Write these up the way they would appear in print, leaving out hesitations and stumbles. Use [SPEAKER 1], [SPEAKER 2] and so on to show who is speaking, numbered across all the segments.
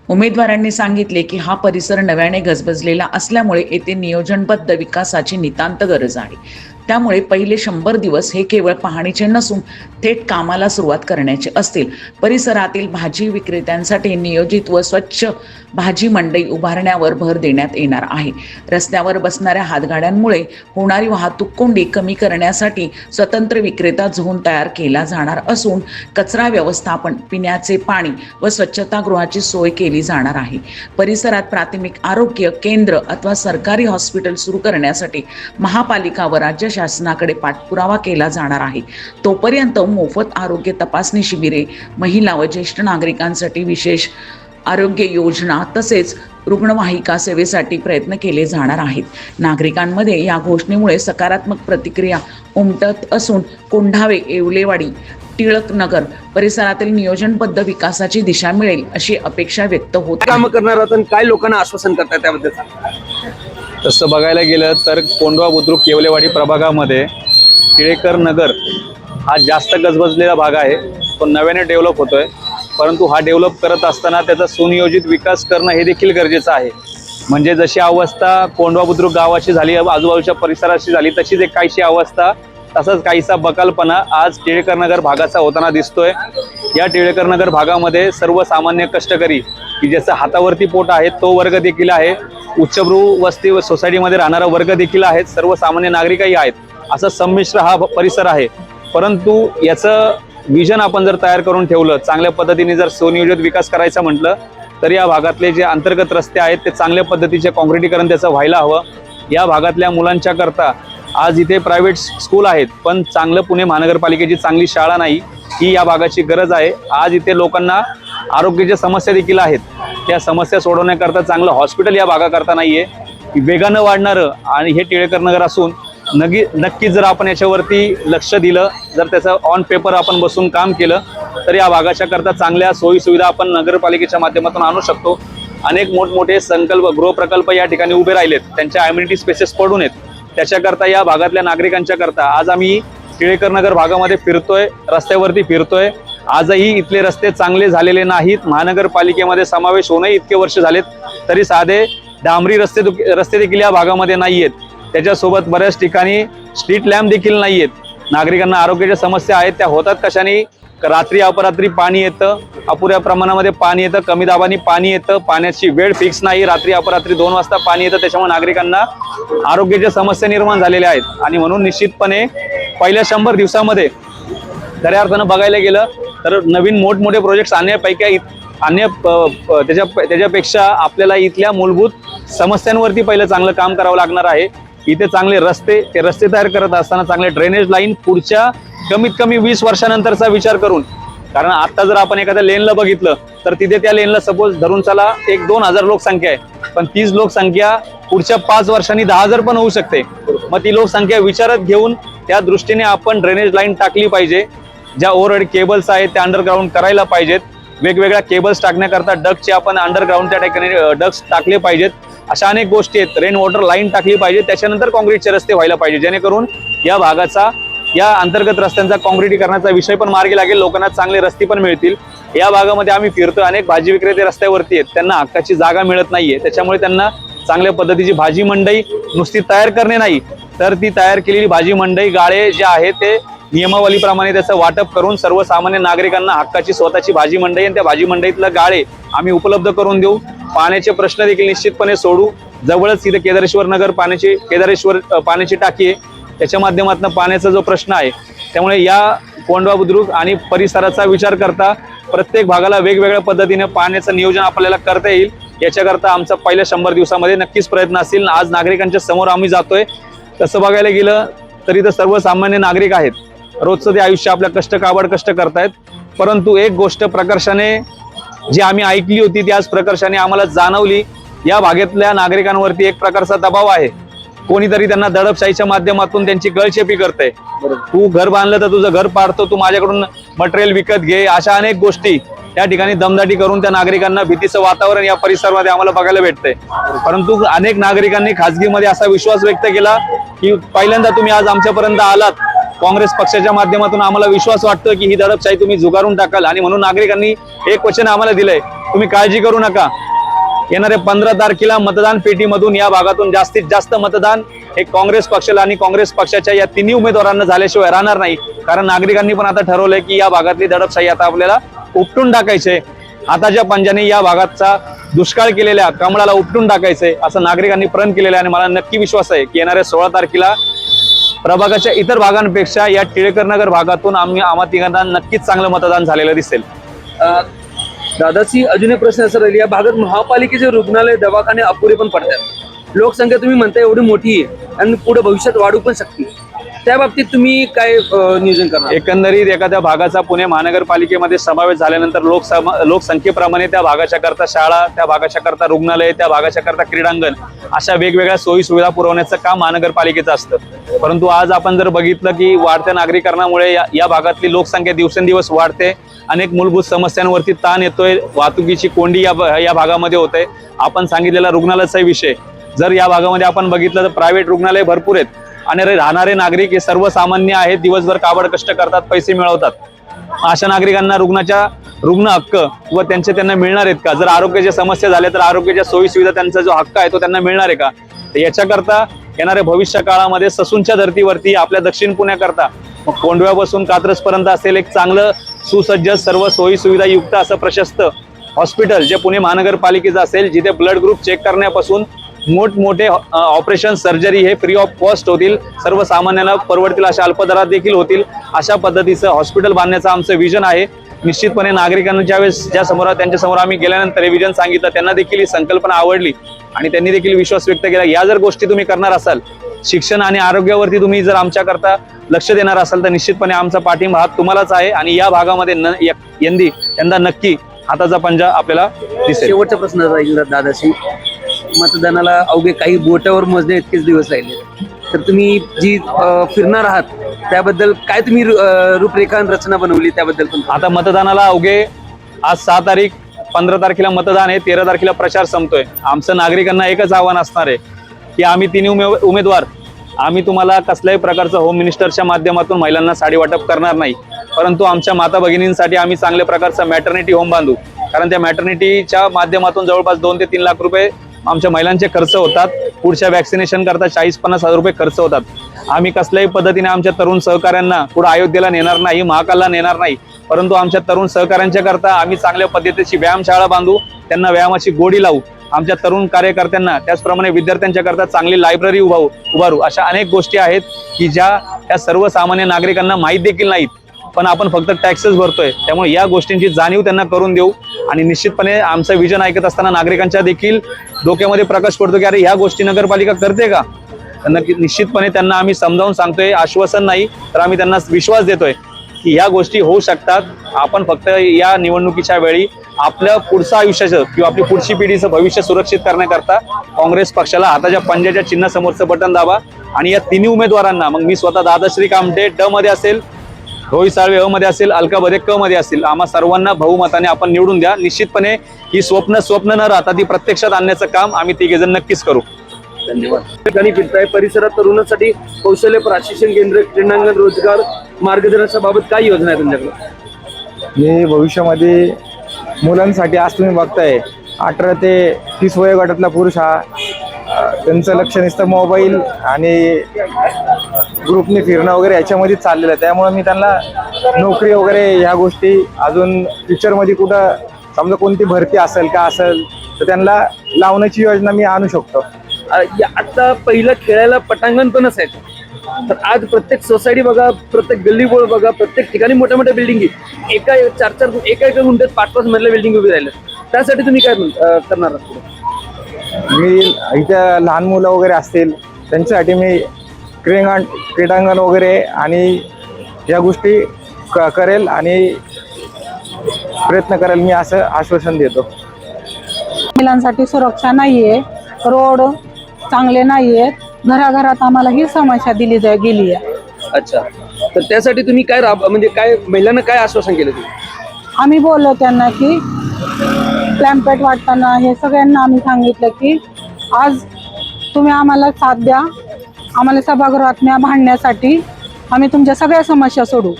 [SPEAKER 1] उमेदवारांनी सांगितले की हा परिसर नव्याने गजबजलेला असल्यामुळे येथे नियोजनबद्ध विकासाची नितांत गरज आहे। त्यामुळे पहिले 100 दिवस हे केवळ पाहणीचे नसून थेट कामाला सुरुवात करण्याचे असतील। परिसरातील भाजी विक्रेत्यांसाठी नियोजित व स्वच्छ भाजी मंडई उभारण्यावर भर देण्यात येणार आहे। रस्त्यावर बसणाऱ्या हातगाड्यांमुळे होणारी वाहतूक कोंडी कमी करण्यासाठी स्वतंत्र विक्रेता झोन तयार केला जाणार असून कचरा व्यवस्थापन, पिण्याचे पाणी व स्वच्छतागृहाची सोय केली जाणार आहे। परिसरात प्राथमिक आरोग्य केंद्र अथवा सरकारी हॉस्पिटल सुरू करण्यासाठी महापालिका व राज्य शासनाकडे पाठपुरावा केला जाणार आहे। तोपर्यंत मोफत आरोग्य तपासणी शिबिरे, महिला व ज्येष्ठ नागरिकांसाठी विशेष आरोग्य योजना तसेच रुग्णवाहिका सेवेसाठी प्रयत्न केले जाणार आहेत। नागरिकांमध्ये या घोषणेमुळे सकारात्मक प्रतिक्रिया उमटत असून कोंढावे, येवलेवाडी, टिळक नगर परिसरातील नियोजनबद्ध विकासाची दिशा मिळेल अशी अपेक्षा व्यक्त होत आहे।
[SPEAKER 2] काम करणार आहात, काय लोकांना आश्वासन करतात त्याबद्दल?
[SPEAKER 3] तसं बघायला गेलं तर कोंढवा, बुद्रुक, येवलेवाडी प्रभागामध्ये टिळेकर नगर हा जास्त गजबजलेला भाग आहे। तो नव्याने डेव्हलप होतोय, परंतु हा डेव्हलप करत असताना त्याचा सुनियोजित विकास करणं हे देखील गरजेचं आहे। म्हणजे जशी अवस्था कोंढवा बुद्रुक गावाची झाली, आजूबाजूच्या परिसराची झाली, तशीच एक काहीशी अवस्था, तसंच काहीसा बकालपणा आज टिळेकर नगर भागाचा होताना दिसतोय। या टिळेकर नगर भागामध्ये सर्वसामान्य कष्टकरी की ज्याचं हातावरती पोट आहे तो वर्ग देखील आहे, उच्चभ्रू वस्ती व सोसायटीमध्ये राहणारा वर्ग देखील आहेत, सर्वसामान्य नागरिकही आहेत, असा संमिश्र हा परिसर आहे। परंतु याचं विजन आपण जर तयार करून ठेवलं, चांगल्या पद्धतीने जर सुनियोजित विकास करायचं म्हटलं तर या भागातले जे अंतर्गत रस्ते आहेत ते चांगल्या पद्धतीचे काँक्रिटीकरण त्याचं व्हायला हवं। या भागातल्या मुलांच्या करता आज इथे प्रायव्हेट स्कूल आहेत, पण चांगलं पुणे महानगरपालिकेची चांगली शाळा नाही, ही या भागाची गरज आहे। आज इथे लोकांना आरोग्याच्या समस्या देखील आहेत, त्या समस्या सोडवण्याकरता चांगलं हॉस्पिटल या भागाकरता नाहीये। वेगानं वाढणारं आणि हे टिळेकर नगर असून नक्कीच जर आपण याच्यावरती लक्ष दिलं, जर त्याचं ऑन पेपर आपण बसून काम केलं तर या भागाच्या करता चांगल्या सोयी सुविधा आपण नगरपालिकेच्या माध्यमातून आणू शकतो। अनेक मोठमोठे संकल्प, गृहप्रकल्प या ठिकाणी उभे राहिलेत, त्यांच्या ॲम्युनिटी स्पेसेस पडून आहेत। त्याच्याकरता या भागातल्या नागरिकांच्या करता आज आम्ही टिळेकर नगर भागामध्ये फिरतोय, रस्त्यावरती फिरतोय। आजही इथले रस्ते चांगले झालेले नाहीत। महानगरपालिकेमध्ये समावेश होऊनही इतके वर्ष झालेत तरी साधे डांबरी रस्ते देखील या भागामध्ये नाहीयेत। त्याच्यासोबत बऱ्याच ठिकाणी स्ट्रीट लॅम्प देखील नाहीयेत। नागरिकांना आरोग्याच्या समस्या आहेत, त्या होतात कशाने? रात्री अपरात्री पाणी येतं, अपुऱ्या प्रमाणामध्ये पाणी येतं, कमी दाबाने पाणी येतं, पाण्याची वेळ फिक्स नाही, रात्री अपरात्री 2 वाजता पाणी येतं। त्याच्यामुळे नागरिकांना आरोग्याच्या समस्या निर्माण झालेल्या आहेत आणि म्हणून निश्चितपणे पहिल्या 100 दिवसामध्ये खऱ्या अर्थानं बघायला गेलं तर नवीन मोठमोठे प्रोजेक्ट्स त्याच्यापेक्षा आपल्याला इथल्या मूलभूत समस्यांवरती पहिलं चांगलं काम करावं लागणार आहे। इथे चांगले रस्ते तयार करत असताना चांगले ड्रेनेज लाईन पुढच्या कमीत कमी 20 वर्षानंतरचा विचार करून, कारण आता जर आपण एखाद्या लेनला बघितलं तर तिथे त्या लेनला सपोज धरून चला 1-2 हजार लोकसंख्या आहे, पण तीच लोकसंख्या पुढच्या 5 वर्षांनी 10,000 पण होऊ शकते। मग ती लोकसंख्या विचारात घेऊन त्या दृष्टीने आपण ड्रेनेज लाईन टाकली पाहिजे। ज्या ओव्हरहेड केबल्स आहेत त्या अंडरग्राऊंड करायला पाहिजेत। वेगवेगळ्या केबल्स टाकण्याकरता डक्टचे आपण अंडरग्राऊंडच्या ठिकाणी डक्ट्स टाकले पाहिजेत। अशा अनेक गोष्टी आहेत। रेन वॉटर लाईन टाकली पाहिजे, त्याच्यानंतर काँक्रीटचे रस्ते व्हायला पाहिजे, जेणेकरून या भागाचा, या अंतर्गत रस्त्यांचा काँक्रिटीकरणाचा विषय पण मार्गी लागेल, लोकांना चांगले रस्ते पण मिळतील। या भागामध्ये आम्ही फिरतोय, अनेक भाजी विक्रेते रस्त्यावरती आहेत, त्यांना हक्काची जागा मिळत नाहीये। त्याच्यामुळे त्यांना चांगल्या पद्धतीची भाजी मंडई नुसती तयार करणे नाही तर ती तयार केलेली भाजी मंडई, गाळे जे आहे ते नियमावलीप्रमाणे त्याचं वाटप करून सर्वसामान्य नागरिकांना हक्काची स्वतःची भाजी मंडई आणि त्या भाजी मंडईतलं गाळे आम्ही उपलब्ध करून देऊ। पाण्याचे प्रश्न देखील निश्चितपणे सोडू। जवळच इथे केदारेश्वर पाण्याची टाकी आहे, त्याच्या माध्यमातून पाण्याचा जो प्रश्न आहे, त्यामुळे या कोंढवा बुद्रुक आणि परिसराचा विचार करता प्रत्येक भागाला वेगवेगळ्या पद्धतीने पाण्याचं नियोजन आपल्याला करता येईल। याच्याकरता आमचा पहिल्या 100 दिवसामध्ये नक्कीच प्रयत्न असेल। आज नागरिकांच्या समोर आम्ही जातोय, तसं बघायला गेलं तरी तर सर्वसामान्य नागरिक आहेत, रोजचं ते आयुष्य आपल्या कष्ट करतायत। परंतु एक गोष्ट प्रकर्षाने जी आम्ही ऐकली होती ती आज प्रकर्षाने आम्हाला जाणवली। या भागातल्या नागरिकांवरती एक प्रकारचा दबाव आहे, कोणीतरी त्यांना दडपशाहीच्या माध्यमातून त्यांची गळचेपी करते। तू घर बांधलं तर तुझं घर पाडतो, तू माझ्याकडून मटेरियल विकत घे, अशा अनेक गोष्टी त्या ठिकाणी दमदाटी करून त्या नागरिकांना भीतीचं वातावरण या परिसरामध्ये आम्हाला बघायला भेटतंय। परंतु अनेक नागरिकांनी खासगीमध्ये असा विश्वास व्यक्त केला की पहिल्यांदा तुम्ही आज आमच्यापर्यंत आलात काँग्रेस पक्षाच्या माध्यमातून आम्हाला विश्वास वाटतो की ही दडपशाही तुम्ही झुगारून टाकाल, आणि म्हणून नागरिकांनी एक वचन आम्हाला दिलंय, तुम्ही काळजी करू नका, येणाऱ्या 15 तारखेला मतदान पेटीमधून या भागातून जास्तीत जास्त मतदान हे काँग्रेस पक्षाला आणि काँग्रेस पक्षाच्या या तिन्ही उमेदवारांना झाल्याशिवाय राहणार नाही. कारण नागरिकांनी पण आता ठरवलंय की या भागातली दडपशाही आता आपल्याला उपटून टाकायचे, हाताच्या पंजाने या भागाचा दुष्काळ केलेल्या कमळाला उपटून टाकायचंय असं नागरिकांनी प्रण केलेलं आहे. आणि मला नक्की विश्वास आहे की येणाऱ्या 16 तारखेला प्रभागाच्या इतर भागांपेक्षा या टिळेकर नगर भागातून आम्हा तिघांना नक्कीच चांगलं मतदान झालेलं दिसेल.
[SPEAKER 2] दादाची अजून एक प्रश्न असा राहील, या भागात महापालिकेचे रुग्णालय दवाखाने अपुरे पण पडतात. लोकसंख्या तुम्ही म्हणता एवढी मोठी आहे आणि पुढे भविष्यात वाढू पण शकते, त्या बाबतीत तुम्ही काय नियोजन करणार?
[SPEAKER 3] एकंदरीत एखाद्या भागाचा पुणे महानगरपालिकेमध्ये समावेश झाल्यानंतर लोकसंख्येप्रमाणे त्या भागाच्या करता शाळा, त्या भागाच्या करता रुग्णालय, त्या भागाच्या करता क्रीडांगण अशा वेगवेगळ्या सोयी सुविधा पुरवण्याचं काम महानगरपालिकेचं असतं. परंतु आज आपण जर बघितलं की वाढत्या नागरीकरणामुळे या भागातली लोकसंख्या दिवसेंदिवस वाढते, अनेक मूलभूत समस्यांवरती ताण येतोय, वाहतुकीची कोंडी या भागामध्ये होते. आपण सांगितलेला रुग्णालयाचा विषय जर या भागामध्ये आपण बघितलं तर प्रायव्हेट रुग्णालय भरपूर आहेत आणि राहणारे नागरिक हे सर्वसामान्य आहेत, दिवसभर काबड कष्ट करतात, पैसे मिळवतात. अशा नागरिकांना रुग्ण हक्क व त्यांना मिळणार आहेत का? जर आरोग्याच्या समस्या झाल्या तर आरोग्याच्या सोयी सुविधा त्यांचा जो हक्क आहे तो त्यांना मिळणार आहे का? तर याच्याकरता येणाऱ्या भविष्य काळामध्ये ससूनच्या धर्तीवरती आपल्या दक्षिण पुण्याकरता कोंडव्यापासून कात्रजपर्यंत असेल एक चांगलं सुसज्ज सर्व सोयी सुविधा युक्त असं प्रशस्त हॉस्पिटल जे पुणे महानगरपालिकेचं असेल, जिथे ब्लड ग्रुप चेक करण्यापासून मोठमोठे ऑपरेशन सर्जरी हे फ्री ऑफ कॉस्ट होतील, सर्वसामान्यांना परवडतील अशा अल्पदरात देखील होतील, अशा पद्धतीचं हॉस्पिटल बांधण्याचं आमचं विजन आहे. निश्चितपणे नागरिकांना ज्यावेळेस त्यांच्या समोर आम्ही गेल्यानंतर हे विजन सांगितलं, त्यांना देखील ही संकल्पना आवडली आणि त्यांनी देखील विश्वास व्यक्त केला. या जर गोष्टी तुम्ही करणार असाल, शिक्षण आणि आरोग्यावरती तुम्ही जर आमच्याकरता लक्ष देणार असाल तर निश्चितपणे आमचा पाठिंबा हात तुम्हालाच आहे आणि या भागामध्ये यंदा नक्की हाताचा पंजा आपल्याला दिसेल.
[SPEAKER 2] शेवटचा प्रश्न राहील दादाशी, मतदानाला अवघे काही बोटावर मोजणे इतकेच दिवस राहिले, तर तुम्ही जी फिरणार आहात त्याबद्दल काय तुम्ही रूपरेखा रचना बनवली त्याबद्दल पण?
[SPEAKER 3] आता मतदानाला अवघे आज 6 तारीख, 15 तारखेला मतदान आहे, 13 तारखेला प्रचार संपतोय. आमचं नागरिकांना एकच आव्हान असणार आहे की आम्ही तिन्ही उमेदवार आम्ही तुम्हाला कसल्याही प्रकारचं होम मिनिस्टरच्या माध्यमातून महिलांना साडी वाटप करणार नाही, परंतु आमच्या माता भगिनींसाठी आम्ही चांगल्या प्रकारचा मॅटर्निटी होम बांधू. कारण त्या मॅटर्निटीच्या माध्यमातून जवळपास 2 ते 3 लाख रुपये आमच्या महिलांचे खर्च होतात. पुढच्या वॅक्सिनेशन करता 40-50 हजार रुपये खर्च होतात. आम्ही कसल्याही पद्धतीने आमच्या तरुण सहकाऱ्यांना पुढे अयोध्येला नेणार नाही, महाकालला नेणार नाही, परंतु आमच्या तरुण सहकाऱ्यांच्या करता आम्ही चांगल्या पद्धतीची व्यायामशाळा बांधू, त्यांना व्यायामाची गोडी लावू. आमच्या तरुण कार्यकर्त्यांना त्याचप्रमाणे विद्यार्थ्यांच्या करता चांगली लायब्ररी उभारू. अशा अनेक गोष्टी आहेत की ज्या या सर्वसामान्य नागरिकांना माहीत देखील नाहीत, पण आपण फक्त टॅक्सेस भरतोय. त्यामुळे या गोष्टींची जाणीव त्यांना करून देऊ आणि निश्चितपणे आमचं विजन ऐकत असताना नागरिकांच्या देखील डोक्यामध्ये प्रकाश पडतो की अरे ह्या गोष्टी नगरपालिका करते का. निश्चितपणे त्यांना आम्ही समजावून सांगतोय, आश्वासन नाही तर आम्ही त्यांना विश्वास देतोय की ह्या गोष्टी होऊ शकतात. आपण फक्त या निवडणुकीच्या वेळी आपल्या पुढचं आयुष्याचं किंवा आपली पुढची पिढीचं भविष्य सुरक्षित करण्याकरता काँग्रेस पक्षाला हाताच्या पंजाच्या चिन्हासमोरचं बटन दाबा आणि या तिन्ही उमेदवारांना, मग मी स्वतः दादाश्री कामटे ड मध्ये असेल, रोहित साळवे अ मध्ये असेल, अलका बदे क मध्ये असेल, आम्हा सर्वांना बहुमताने आपण निवडून द्या. निश्चितपणे ही स्वप्न न राहता ती प्रत्यक्षात आणण्याचं काम आम्ही तिघेजण नक्कीच करू.
[SPEAKER 2] धन्यवाद. ठिकाणी फिरताय, परिसरात तरुणांसाठी कौशल्य प्रशिक्षण केंद्र, क्रीडांगण, रोजगार मार्गदर्शनाच्या बाबत काय योजना आहे तुमच्याकडे?
[SPEAKER 4] हे भविष्यामध्ये मुलांसाठी आज तुम्ही बघताय 18 ते 30 वयोगटातला पुरुष हा त्यांचं लक्ष नुसतं मोबाईल आणि ग्रुपने फिरणं वगैरे याच्यामध्ये चाललेलं आहे. त्यामुळे मी त्यांना नोकरी वगैरे ह्या गोष्टी अजून फ्युचरमध्ये कुठं समजा कोणती भरती असेल का असेल तर त्यांना लावण्याची योजना मी आणू शकतो.
[SPEAKER 2] आता पहिलं खेळायला पटांगण पण असायचं, तर आज प्रत्येक सोसायटी बघा, प्रत्येक गल्ली बोळ बघा, प्रत्येक ठिकाणी मोठ्या मोठ्या बिल्डिंगी एका 4-4 गुंठ्यात 5-5 मधल्या बिल्डिंग उभी राहिल्या. त्यासाठी तुम्ही काय करणार आहात?
[SPEAKER 4] मी इथं लहान मुलं वगैरे असतील त्यांच्यासाठी मी क्रीडांगण वगैरे आणि या गोष्टी करेल आणि प्रयत्न करेल, मी असं आश्वासन देतो.
[SPEAKER 5] महिलांसाठी सुरक्षा नाहीये, रोड चांगले नाहीयेत, घराघरात आम्हाला ही समस्या दिली गेली आहे.
[SPEAKER 2] अच्छा, तर त्यासाठी तुम्ही काय म्हणजे काय महिलांना काय आश्वासन केलं तुम्ही?
[SPEAKER 5] आम्ही बोललो त्यांना की प्लॅम्पेट वाटताना हे सगळ्यांना आम्ही सांगितलं की आज तुम्ही आम्हाला साथ द्या, आम्हाला सभागृहात भांडण्यासाठी आम्ही तुमच्या सगळ्या समस्या सोडू.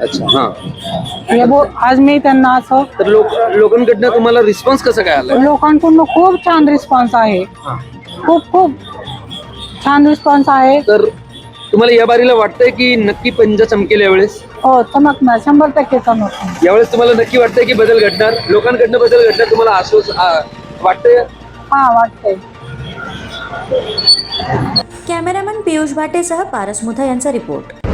[SPEAKER 2] अच्छा हा.
[SPEAKER 5] आज मी त्यांना असं
[SPEAKER 2] तर लोकांकडनं तुम्हाला रिस्पॉन्स कसं काय आला?
[SPEAKER 5] लोकांकडून खूप छान रिस्पॉन्स आहे. खूप खूप छान रिस्पॉन्स आहे.
[SPEAKER 2] तर तुम्हाला या बारीला वाटतंय की नक्की पंजा चमकेल यावेळेस?
[SPEAKER 5] हो, चमकणार, 100% चमकणार.
[SPEAKER 2] यावेळेस तुम्हाला नक्की वाटतंय की बदल घडणार, लोकांकडनं बदल घडणार, तुम्हाला वाटतंय?
[SPEAKER 5] हा, वाटतंय.
[SPEAKER 6] कॅमेरामॅन पियुष भाटेसह पारस मुथा यांचा रिपोर्ट.